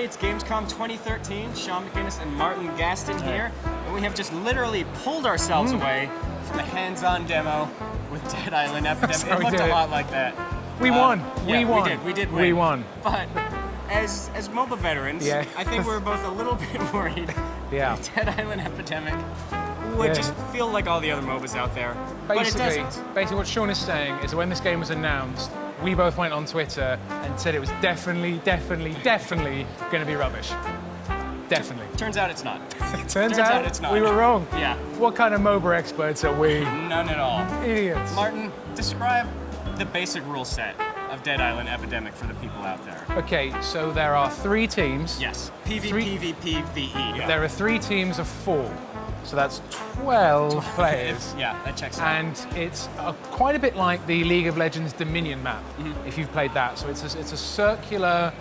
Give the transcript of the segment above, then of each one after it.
it's Gamescom 2013. Sean McInnes and Martin Gaston here, and we have just literally pulled ourselves away from a hands-on demo with Dead Island Epidemic. It looked a lot like that. We won. Yeah, we won. We did win. We won. But as MOBA veterans, I think we're both a little bit worried. Yeah. Dead Island Epidemic would just feel like all the other MOBAs out there, but it doesn't. Basically, what Sean is saying is that when this game was announced, we both went on Twitter and said it was definitely going to be rubbish. Definitely. Turns out it's not. Turns out it's not. We were wrong. Yeah. What kind of MOBA experts are we? None at all. Idiots. Martin, describe the basic rule set of Dead Island Epidemic for the people out there. Okay, so there are 3 teams. Yes. PvP, VP, VE. Yeah. There are 3 teams of 4. So that's 12 players. Yeah, that checks out. And it's quite a bit like the League of Legends Dominion map, if you've played that. So it's a circular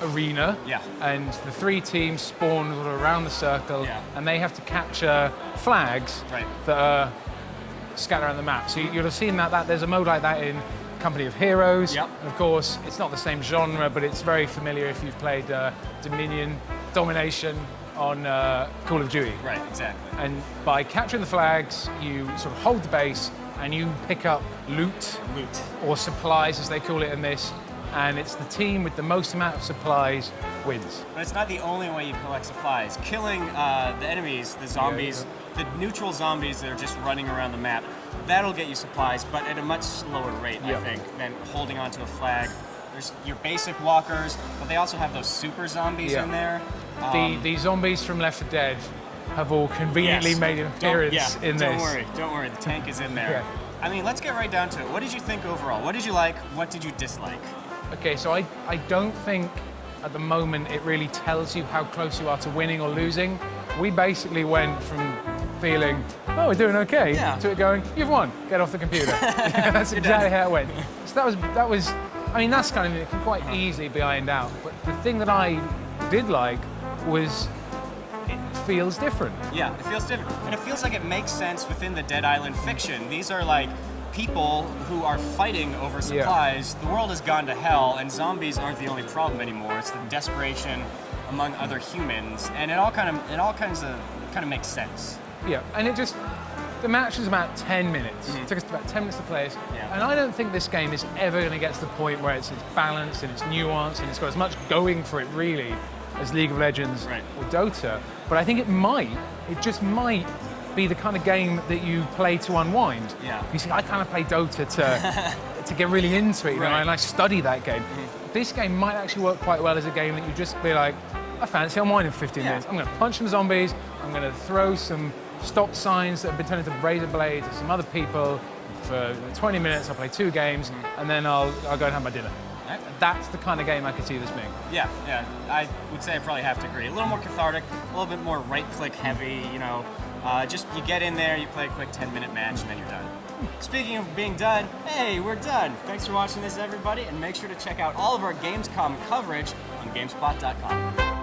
arena, and the 3 teams spawn around the circle, and they have to capture flags that are scattered around the map. So you'll have seen that there's a mode like that in Company of Heroes. And of course, it's not the same genre, but it's very familiar if you've played Dominion, Domination on Call of Duty. Right, exactly. And by capturing the flags, you sort of hold the base and you pick up loot. Or supplies, as they call it in this. And it's the team with the most amount of supplies wins. But it's not the only way you collect supplies. Killing the enemies, the zombies, the neutral zombies that are just running around the map, that'll get you supplies, but at a much slower rate, I think, than holding onto a flag. There's your basic walkers, but they also have those super zombies in there. The zombies from Left 4 Dead have all conveniently made an appearance in this. Don't worry, the tank is in there. I mean, let's get right down to it. What did you think overall? What did you like? What did you dislike? Okay, so I don't think at the moment it really tells you how close you are to winning or losing. We basically went from feeling, oh, we're doing okay, to it going, you've won, get off the computer. That's exactly how it went. So that was, I mean, that's kind of, it can quite easily be ironed out. But the thing that I did like was it feels different. Yeah, it feels different. And it feels like it makes sense within the Dead Island fiction. These are like people who are fighting over supplies. The world has gone to hell, and zombies aren't the only problem anymore. It's the desperation among other humans, and it all kind of makes sense. Yeah, and the match was about 10 minutes. It took us about 10 minutes to play it. And I don't think this game is ever going to get to the point where it's balanced and it's nuanced and it's got as much going for it, really, as League of Legends or Dota. But I think it just might be the kind of game that you play to unwind. You see, I kind of play Dota to get really into it, you know, and I study that game. This game might actually work quite well as a game that you just be like, I fancy unwinding for 15 minutes. I'm going to punch some zombies, I'm going to throw some stop signs that have been turned into razor blades at some other people. For 20 minutes, I'll play 2 games, and then I'll go and have my dinner. That's the kind of game I could see this being. Yeah, I would say I probably have to agree. A little more cathartic, a little bit more right-click heavy, you know. Just you get in there, you play a quick 10-minute match, and then you're done. Speaking of being done, hey, we're done. Thanks for watching this, everybody, and make sure to check out all of our Gamescom coverage on GameSpot.com.